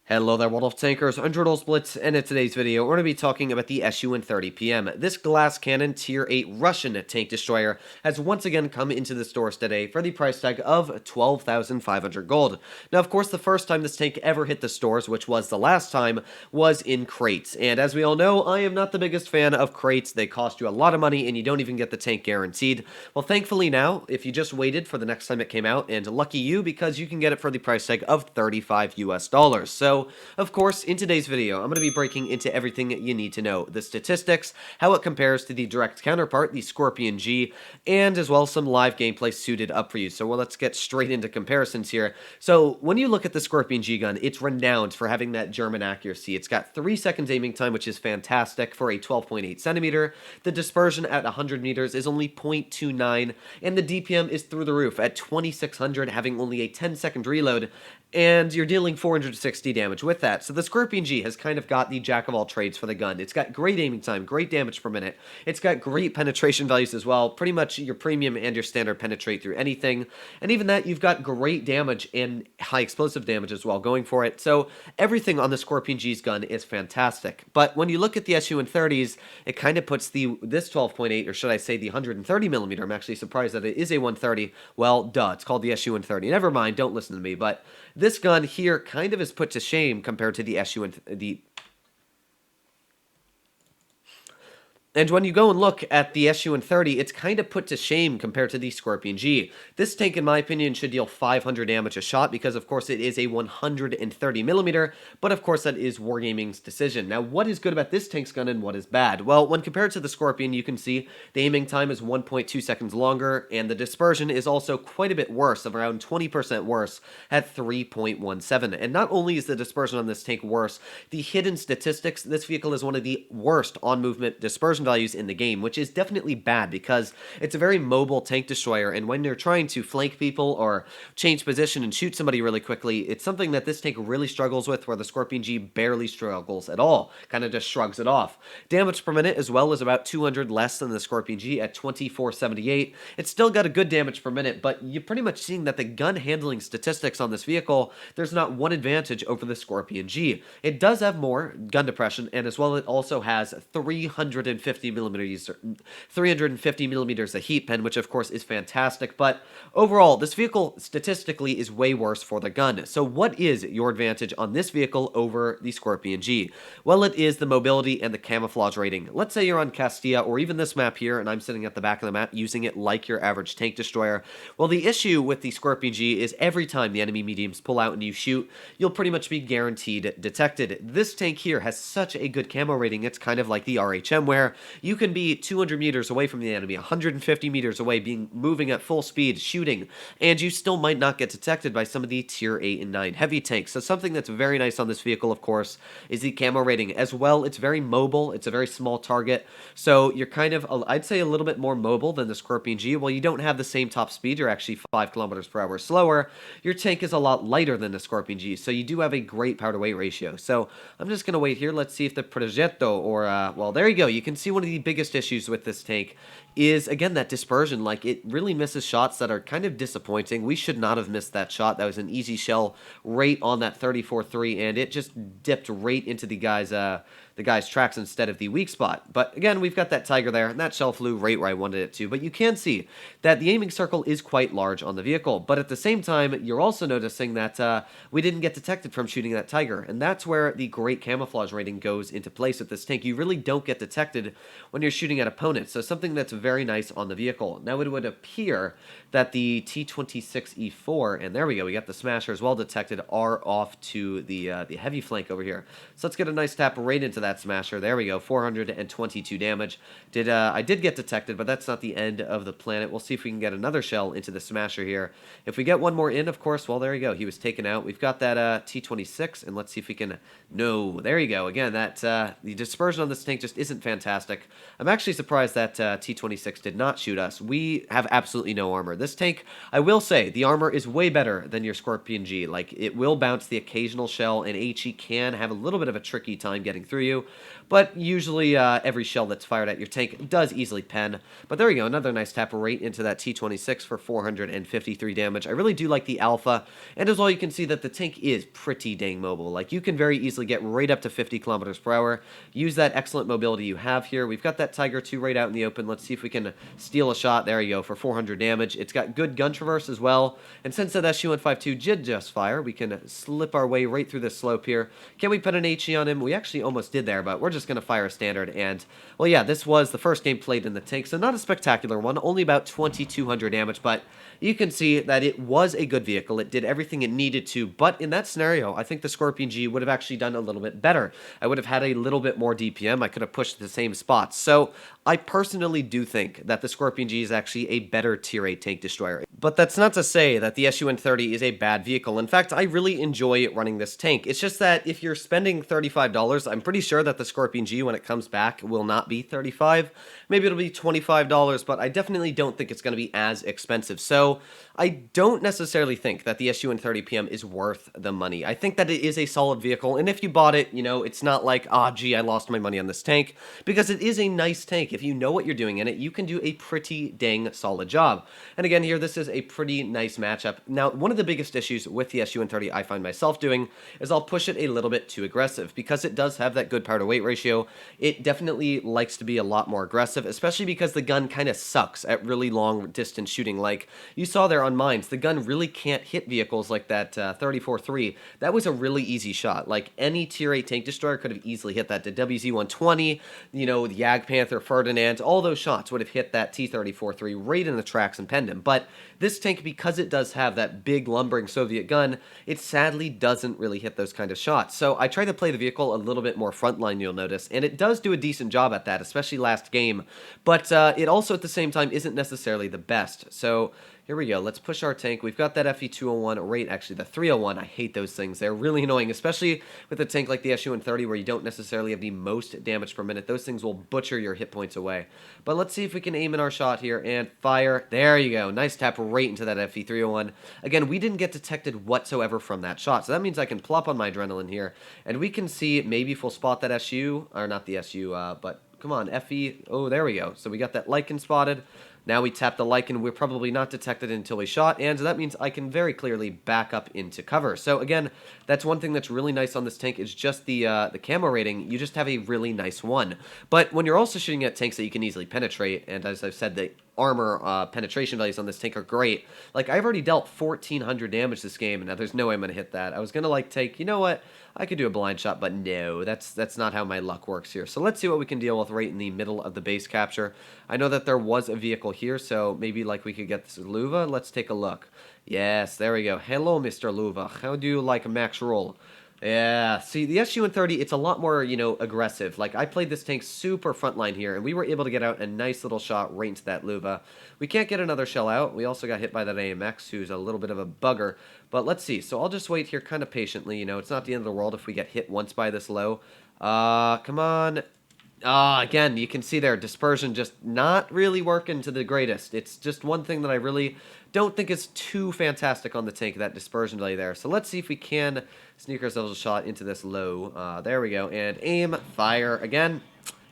Hello there, World of Tankers, Untitled Blitz, and in today's video, we're going to be talking about the SU-130 PM. This glass cannon Tier 8 Russian tank destroyer has once again come into the stores today for the price tag of 12,500 gold. Now, of course, the first time this tank ever hit the stores, which was the last time, was in crates. And as we all know, I am not the biggest fan of crates. They cost you a lot of money, and you don't even get the tank guaranteed. Well, thankfully now, if you just waited for the next time it came out, and lucky you, because you can get it for the price tag of $35 US. So, of course, in today's video, I'm going to be breaking into everything you need to know. The statistics, how it compares to the direct counterpart, the Scorpion G, and as well some live gameplay suited up for you. So, well, let's get straight into comparisons here. So, when you look at the Scorpion G gun, it's renowned for having that German accuracy. It's got 3 seconds aiming time, which is fantastic for a 12.8 centimeter. The dispersion at 100 meters is only 0.29, and the DPM is through the roof at 2600, having only a 10-second reload, and you're dealing 460 damage with that. So the Scorpion G has kind of got the jack of all trades for the gun. It's got great aiming time, great damage per minute. It's got great penetration values as well. Pretty much your premium and your standard penetrate through anything. And even that, you've got great damage and high explosive damage as well going for it. So everything on the Scorpion G's gun is fantastic. But when you look at the SU-130s, it kind of puts this 12.8, or should I say the 130 millimeter. I'm actually surprised that it is a 130. Well, duh, it's called the SU-130. Never mind, don't listen to me, but this gun here kind of is put to shame compared to the SU and the. And when you go and look at the SU-130, it's kind of put to shame compared to the Scorpion G. This tank, in my opinion, should deal 500 damage a shot because, of course, it is a 130 millimeter, but, of course, that is Wargaming's decision. Now, what is good about this tank's gun and what is bad? Well, when compared to the Scorpion, you can see the aiming time is 1.2 seconds longer, and the dispersion is also quite a bit worse, of around 20% worse, at 3.17. And not only is the dispersion on this tank worse, the hidden statistics, this vehicle is one of the worst on-movement dispersion values in the game, which is definitely bad because it's a very mobile tank destroyer, and when you're trying to flank people or change position and shoot somebody really quickly, it's something that this tank really struggles with, where the Scorpion G barely struggles at all, kind of just shrugs it off. Damage per minute as well is about 200 less than the Scorpion G at 2478. It's still got a good damage per minute, but you're pretty much seeing that the gun handling statistics on this vehicle, there's not one advantage over the Scorpion G. It does have more gun depression, and as well it also has 350 millimeters of heat pen, which of course is fantastic, but overall this vehicle statistically is way worse for the gun. So what is your advantage on this vehicle over the Scorpion G? Well, it is the mobility and the camouflage rating. Let's say you're on Castilla or even this map here, and I'm sitting at the back of the map using it like your average tank destroyer. Well, the issue with the Scorpion G is every time the enemy mediums pull out and you shoot, you'll pretty much be guaranteed detected. This tank here has such a good camo rating, it's kind of like the RHM, where you can be 200 meters away from the enemy, 150 meters away, moving at full speed, shooting, and you still might not get detected by some of the tier 8 and 9 heavy tanks. So something that's very nice on this vehicle, of course, is the camo rating. As well, it's very mobile, it's a very small target, so you're kind of, I'd say, a little bit more mobile than the Scorpion G. Well, you don't have the same top speed, you're actually 5 kilometers per hour slower. Your tank is a lot lighter than the Scorpion G, so you do have a great power to weight ratio. So I'm just going to wait here, let's see if the Progetto, or, well, there you go, you can see one of the biggest issues with this tank is, again, that dispersion. Like, it really misses shots that are kind of disappointing. We should not have missed that shot. That was an easy shell right on that 34-3, and it just dipped right into the guy's tracks instead of the weak spot. But again, we've got that Tiger there, and that shell flew right where I wanted it to. But you can see that the aiming circle is quite large on the vehicle. But at the same time, you're also noticing that we didn't get detected from shooting that Tiger, and that's where the great camouflage rating goes into place with this tank. You really don't get detected when you're shooting at opponents, so something that's very nice on the vehicle. Now, it would appear that the T26E4, and there we go, we got the Smasher as well detected, are off to the heavy flank over here. So let's get a nice tap right into that Smasher. There we go, 422 damage. I did get detected, but that's not the end of the planet. We'll see if we can get another shell into the Smasher here. If we get one more in, of course, well, there you go. He was taken out. We've got that T26, and let's see if we can... No, there you go. Again, that the dispersion on this tank just isn't fantastic. I'm actually surprised that T26 did not shoot us. We have absolutely no armor. This tank, I will say, the armor is way better than your Scorpion G. Like, it will bounce the occasional shell, and HE can have a little bit of a tricky time getting through you. you. But usually every shell that's fired at your tank does easily pen. But there you go, another nice tap right into that T-26 for 453 damage. I really do like the alpha, and as well you can see that the tank is pretty dang mobile. Like, you can very easily get right up to 50 kilometers per hour. Use that excellent mobility you have here. We've got that Tiger 2 right out in the open. Let's see if we can steal a shot. There you go, for 400 damage. It's got good gun traverse as well, and since that SU-152 did just fire, we can slip our way right through this slope here. Can we put an HE on him? We actually almost did there, but we're just going to fire a standard. And, well, yeah, this was the first game played in the tank, so not a spectacular one, only about 2,200 damage, but you can see that it was a good vehicle. It did everything it needed to, but in that scenario, I think the Scorpion G would have actually done a little bit better. I would have had a little bit more DPM. I could have pushed the same spots. So I personally do think that the Scorpion G is actually a better Tier 8 tank destroyer. But that's not to say that the SU-130 is a bad vehicle. In fact, I really enjoy running this tank. It's just that if you're spending $35, I'm pretty sure that the Scorpion G, when it comes back, will not be $35. Maybe it'll be $25, but I definitely don't think it's going to be as expensive. So I don't necessarily think that the SU-130 PM is worth the money. I think that it is a solid vehicle, and if you bought it, you know, it's not like, ah, gee, I lost my money on this tank, because it is a nice tank. If you know what you're doing in it, you can do a pretty dang solid job. And again, here, this is a pretty nice matchup. Now, one of the biggest issues with the SU-130 I find myself doing is I'll push it a little bit too aggressive, because it does have that good power to weight ratio. It definitely likes to be a lot more aggressive, especially because the gun kind of sucks at really long distance shooting. Like you saw there on mines, the gun really can't hit vehicles like that 34-3. That was a really easy shot. Like any Tier 8 tank destroyer could have easily hit that. The WZ-120, you know, the Jagdpanther, Ferdinand, all those shots would have hit that T-34-3 right in the tracks and penned him. But this tank, because it does have that big lumbering Soviet gun, it sadly doesn't really hit those kind of shots. So I try to play the vehicle a little bit more frontline, you'll notice, and it does do a decent job at that, especially last game. But it also at the same time isn't necessarily the best. So here we go. Let's push our tank. We've got that FE201 right, actually the 301. I hate those things. They're really annoying, especially with a tank like the SU-130 where you don't necessarily have the most damage per minute. Those things will butcher your hit points away. But let's see if we can aim in our shot here and fire. There you go. Nice tap right into that FE301. Again, we didn't get detected whatsoever from that shot, so that means I can plop on my adrenaline here, and we can see maybe if we'll spot that SU, or not the SU, but come on, FE. Oh, there we go. So we got that Lycan spotted. Now we tap the Lycan. We're probably not detected until we shot, and that means I can very clearly back up into cover. So again, that's one thing that's really nice on this tank is just the camo rating. You just have a really nice one. But when you're also shooting at tanks that you can easily penetrate, and as I've said, the armor penetration values on this tank are great. Like, I've already dealt 1,400 damage this game, and now there's no way I'm going to hit that. I was going to, like, take, you know what, I could do a blind shot, but no, that's not how my luck works here. So let's see what we can deal with right in the middle of the base capture. I know that there was a vehicle here, so maybe, like, we could get this Luva. Let's take a look. Yes, there we go. Hello, Mr. Luva. How do you like a max roll? Yeah, see, the SU-130, it's a lot more, you know, aggressive. Like, I played this tank super frontline here, and we were able to get out a nice little shot right into that Luva. We can't get another shell out. We also got hit by that AMX, who's a little bit of a bugger. But let's see. So I'll just wait here kind of patiently. You know, it's not the end of the world if we get hit once by this low. Come on. Again, you can see there, Dispersion just not really working to the greatest. It's just one thing that I really don't think is too fantastic on the tank, that Dispersion delay there. So let's see if we can sneak ourselves a shot into this low. There we go. And aim, fire. Again,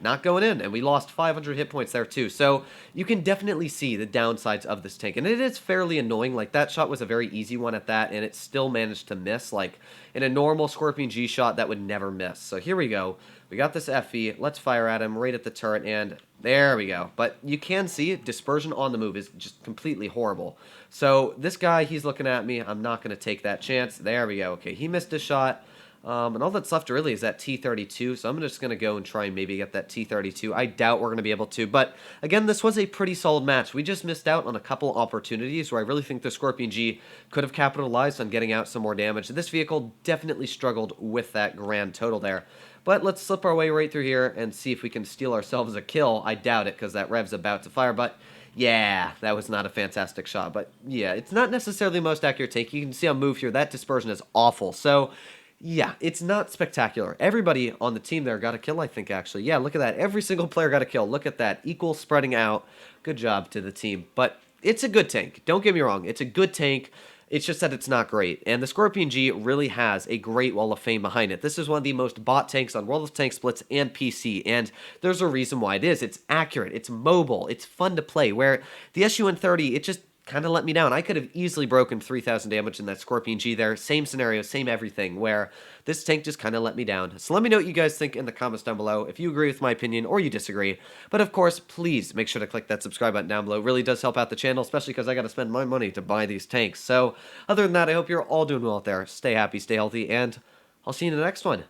not going in, and we lost 500 hit points there too. So you can definitely see the downsides of this tank, and it is fairly annoying. Like, that shot was a very easy one at that, and it still managed to miss. Like, in a normal Scorpion G shot, that would never miss. So here we go. We got this FE. Let's fire at him right at the turret, and there we go. But you can see Dispersion on the move is just completely horrible. So this guy, he's looking at me. I'm not going to take that chance. There we go. Okay, he missed a shot. And all that's left really is that T-32, so I'm just going to go and try and maybe get that T-32. I doubt we're going to be able to, but again, this was a pretty solid match. We just missed out on a couple opportunities where I really think the Scorpion G could have capitalized on getting out some more damage. This vehicle definitely struggled with that grand total there. But let's slip our way right through here and see if we can steal ourselves a kill. I doubt it because that Rev's about to fire, but yeah, that was not a fantastic shot. But yeah, it's not necessarily the most accurate take. You can see on move here, that Dispersion is awful. So yeah, it's not spectacular. Everybody on the team there got a kill, I think, actually. Yeah, look at that. Every single player got a kill. Look at that. Equal spreading out. Good job to the team. But it's a good tank. Don't get me wrong. It's a good tank. It's just that it's not great, and the Scorpion G really has a great wall of fame behind it. This is one of the most bought tanks on World of Tanks Blitz and PC, and there's a reason why it is. It's accurate, it's mobile, it's fun to play, where the SU-130, it just kind of let me down. I could have easily broken 3,000 damage in that Scorpion G there. Same scenario, same everything, where this tank just kind of let me down. So let me know what you guys think in the comments down below, if you agree with my opinion or you disagree. But of course, please make sure to click that subscribe button down below. It really does help out the channel, especially because I got to spend my money to buy these tanks. So other than that, I hope you're all doing well out there. Stay happy, stay healthy, and I'll see you in the next one.